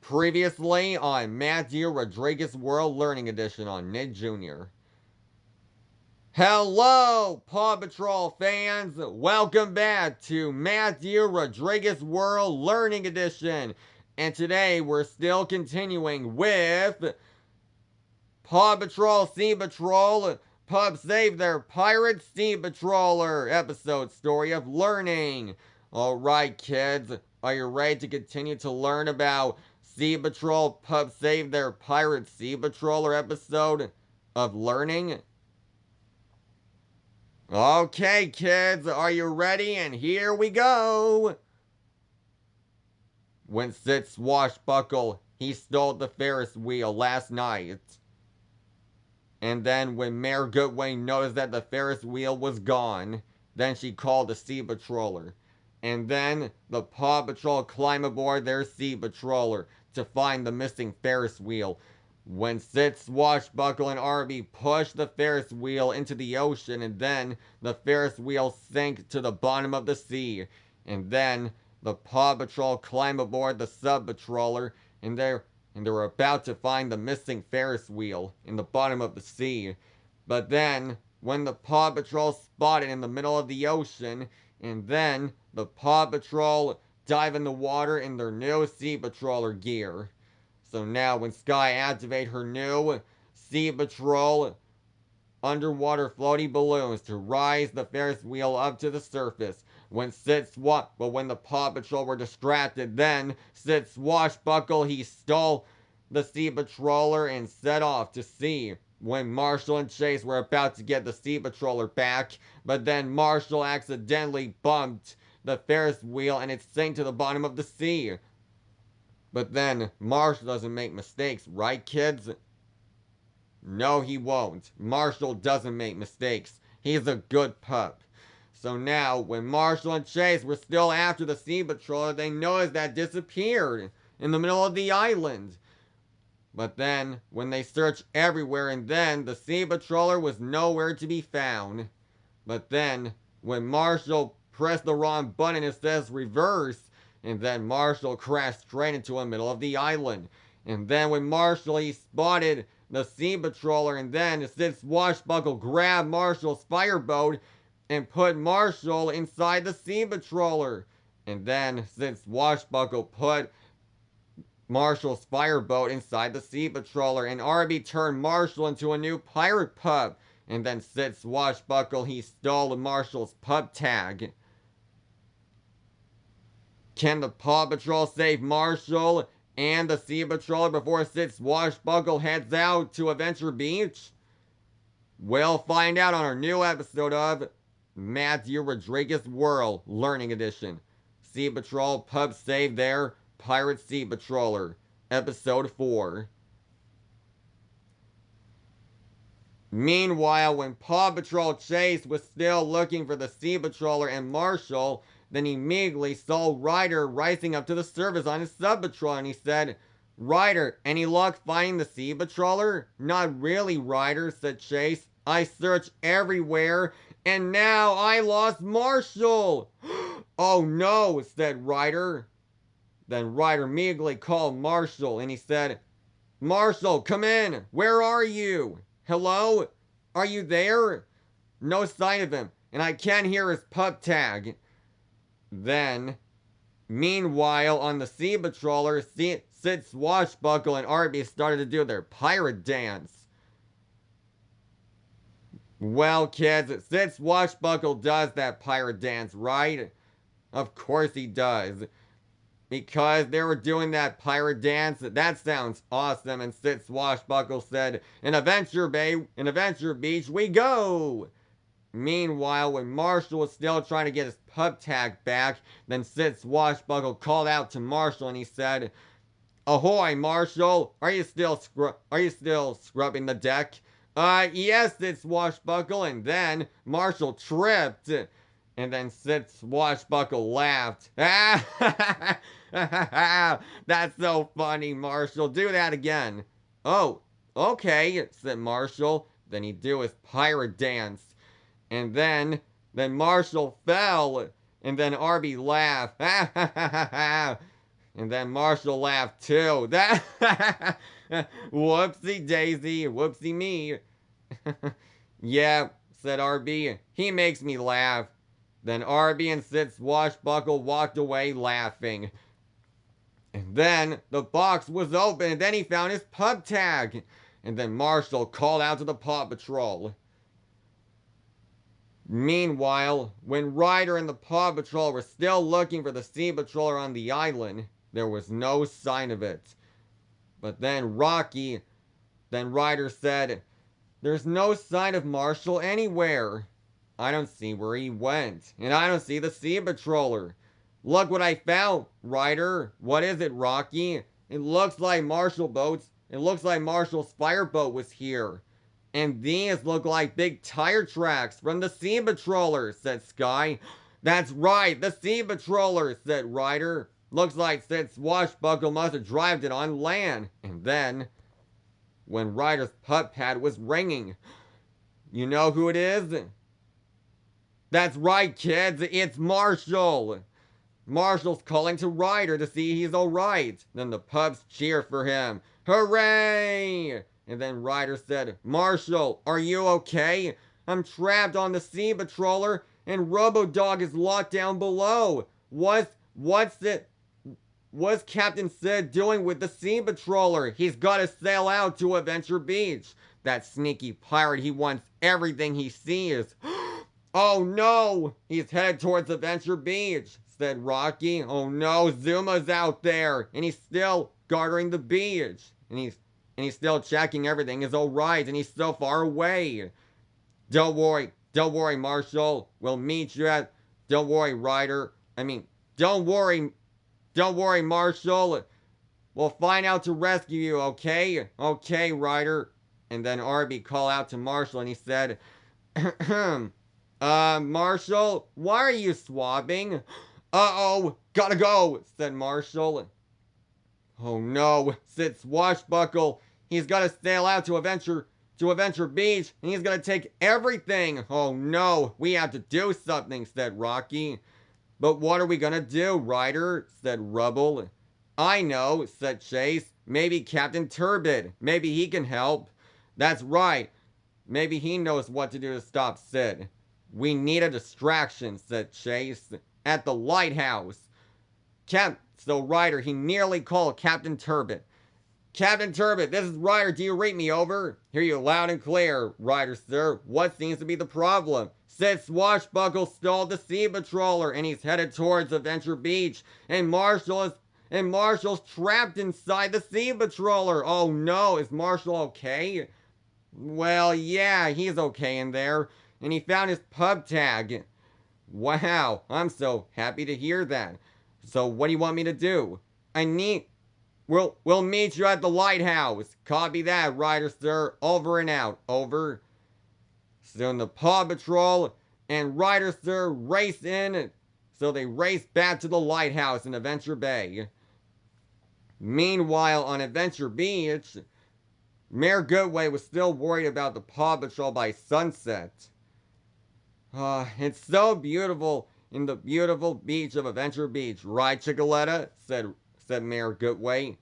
Previously on Matthew Rodriguez World Learning Edition on Nick Jr. Hello, Paw Patrol fans! Welcome back to Matthew Rodriguez World Learning Edition. And today we're still continuing with Paw Patrol Sea Patrol. Pups save their pirate sea patroller episode story of learning. Alright, kids, are you ready to continue to learn about Sea Patrol Pups save their pirate sea patroller episode of learning? Okay, kids, are you ready? And here we go! When Sid Swashbuckle, he stole the Ferris wheel last night. And then when Mayor Goodwin noticed that the Ferris wheel was gone, then she called the Sea Patroller. And then the Paw Patrol climbed aboard their Sea Patroller to find the missing Ferris wheel. When Sid, Swashbuckle, and Arby pushed the Ferris wheel into the ocean, and then the Ferris wheel sank to the bottom of the sea. And then the Paw Patrol climbed aboard the Sub Patroller, and they were about to find the missing Ferris wheel in the bottom of the sea. But then, when the Paw Patrol spotted in the middle of the ocean, and then the Paw Patrol dive in the water in their new Sea Patroller gear. So now when Sky activate her new Sea Patrol underwater floaty balloons to rise the Ferris wheel up to the surface. When the Paw Patrol were distracted, then Sid Swashbuckle, he stole the Sea Patroller and set off to sea. When Marshall and Chase were about to get the Sea Patroller back, but then Marshall accidentally bumped the Ferris wheel and it sank to the bottom of the sea. But then, Marshall doesn't make mistakes, right, kids? No, he won't. Marshall doesn't make mistakes. He's a good pup. So now, when Marshall and Chase were still after the Sea Patroller, they noticed that disappeared in the middle of the island. But then, when they searched everywhere, and then the Sea Patroller was nowhere to be found. But then, when Marshall pressed the wrong button, it says reverse. And then Marshall crashed straight into the middle of the island. And then when Marshall, he spotted the Sea Patroller, and then Sid Swashbuckle grabbed Marshall's fireboat and put Marshall inside the Sea Patroller. And then Sid Swashbuckle put Marshall's fireboat inside the Sea Patroller, and Arby turned Marshall into a new pirate pup. And then Sid Swashbuckle, he stole Marshall's pup tag. Can the Paw Patrol save Marshall and the Sea Patroller before Sid Swashbuckle heads out to Adventure Beach? We'll find out on our new episode of Matthew Rodriguez World Learning Edition. Sea Patrol Pups save their Pirate Sea Patroller. Episode 4. Meanwhile, when Paw Patrol Chase was still looking for the Sea Patroller and Marshall, then he immediately saw Ryder rising up to the surface on his Sub Patrol, and he said, "Ryder, any luck finding the Sea Patroller?" "Not really, Ryder," said Chase. "I searched everywhere, and now I lost Marshall." "Oh no," said Ryder. Then Ryder immediately called Marshall, and he said, "Marshall, come in. Where are you? Hello? Are you there?" No sign of him, and I can't hear his pup tag. Then, meanwhile, on the Sea Patroller, Sid Swashbuckle and Arby started to do their pirate dance. Well, kids, Sid Swashbuckle does that pirate dance, right? Of course he does. Because they were doing that pirate dance, that sounds awesome, and Sid Swashbuckle said, "In Adventure Beach we go!" Meanwhile, when Marshall was still trying to get his pup tag back, then Sid Swashbuckle called out to Marshall and he said, "Ahoy, Marshall! Are you still scrubbing the deck?" Yes, Sid Swashbuckle." And then Marshall tripped. And then Sid Swashbuckle laughed. "That's so funny, Marshall. Do that again." "Oh, okay," said Marshall. Then he'd do his pirate dance. And then Marshall fell, and then Arby laughed. And then Marshall laughed too. That whoopsie daisy, whoopsie me. Yeah, said RB. He makes me laugh. Then RB and Sid Swashbuckle walked away laughing. And then the box was open, and then he found his pup tag. And then Marshall called out to the Paw Patrol. Meanwhile, when Ryder and the Paw Patrol were still looking for the Sea Patroller on the island, there was no sign of it. But then Ryder said, "There's no sign of Marshall anywhere. I don't see where he went, and I don't see the Sea Patroller. Look what I found, Ryder. What is it, Rocky? It looks like Marshall's fireboat was here. And these look like big tire tracks from the Sea Patroller," said Sky. "That's right, the Sea Patroller," said Ryder. "Looks like Sid Swashbuckle must have driven it on land." And then, when Ryder's pup pad was ringing, you know who it is? That's right, kids, it's Marshall. Marshall's calling to Ryder to see he's alright. Then the pups cheer for him. Hooray! And then Ryder said, "Marshall, are you okay? I'm trapped on the Sea Patroller and Robodog is locked down below. What's Captain Sid doing with the Sea Patroller? He's got to sail out to Adventure Beach. That sneaky pirate, he wants everything he sees." "Oh no! He's headed towards Adventure Beach," said Rocky. "Oh no, Zuma's out there, and he's still guarding the beach. And he's still checking everything is alright, and he's so far away. Don't worry, Marshall. We'll meet you at... Don't worry, Ryder. Don't worry, Marshall. We'll find out to rescue you, okay? Okay, Ryder." And then Arby called out to Marshall, and he said, "Marshall, why are you swabbing?" "Uh-oh, gotta go," said Marshall. "Oh no, Sid Swashbuckle. He's gotta sail out to Adventure Beach, and he's gonna take everything. Oh no, we have to do something," said Rocky. "But what are we gonna do, Ryder?" said Rubble. "I know," said Chase. "Maybe Captain Turbid. Maybe he can help." "That's right. Maybe he knows what to do to stop Sid." "We need a distraction," said Chase. "At the lighthouse." So Ryder, he nearly called Captain Turbid. "Captain Turbid, this is Ryder. Do you read me over?" "Hear you loud and clear, Ryder, sir. What seems to be the problem?" "Sid Swashbuckle stole the Sea Patroller, and he's headed towards Adventure Beach. And Marshall's trapped inside the Sea Patroller." "Oh no, is Marshall okay?" "Well, yeah, he's okay in there. And he found his pub tag." "Wow, I'm so happy to hear that. So what do you want me to do?" We'll meet you at the lighthouse." "Copy that, Ryder, sir. Over and out. Over." Soon the Paw Patrol and Ryder, sir, race in. So they raced back to the lighthouse in Adventure Bay. Meanwhile, on Adventure Beach, Mayor Goodway was still worried about the Paw Patrol by sunset. It's so beautiful in the beautiful beach of Adventure Beach, right, Chickaletta?" said Mayor Goodway.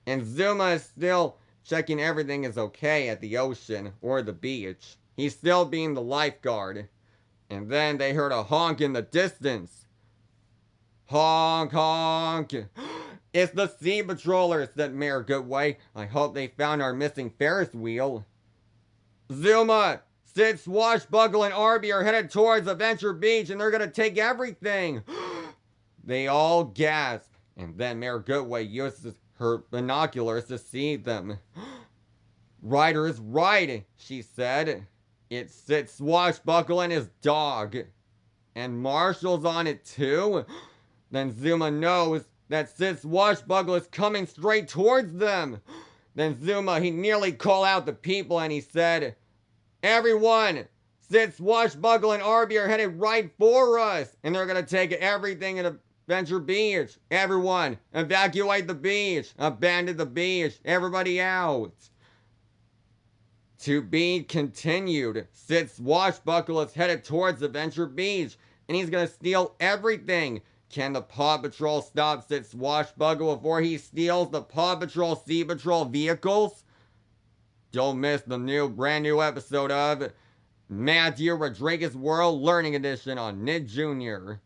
"And Zuma is still checking everything is okay at the ocean or the beach. He's still being the lifeguard." And then they heard a honk in the distance. "Honk, honk." "It's the Sea Patroller," said Mayor Goodway. "I hope they found our missing Ferris wheel." "Zuma, Sid Swashbuckle and Arby are headed towards Adventure Beach, and they're gonna take everything." They all gasped, and then Mayor Goodway used her binoculars to see them. "Ryder is right," she said. "It's Sid Swashbuckle and his dog. And Marshall's on it too?" Then Zuma knows that Sid Swashbuckle is coming straight towards them. Then Zuma, he nearly called out the people, and he said, "Everyone, Sid Swashbuckle and Arby are headed right for us, and they're gonna take everything in Adventure Beach. Everyone, evacuate the beach, abandon the beach, everybody out." To be continued. Sid Swashbuckle is headed towards Adventure Beach, and he's gonna steal everything. Can the Paw Patrol stop Sid Swashbuckle before he steals the Paw Patrol Sea Patrol vehicles? Don't miss the brand new episode of Matthew Rodriguez World Learning Edition on Nick Jr.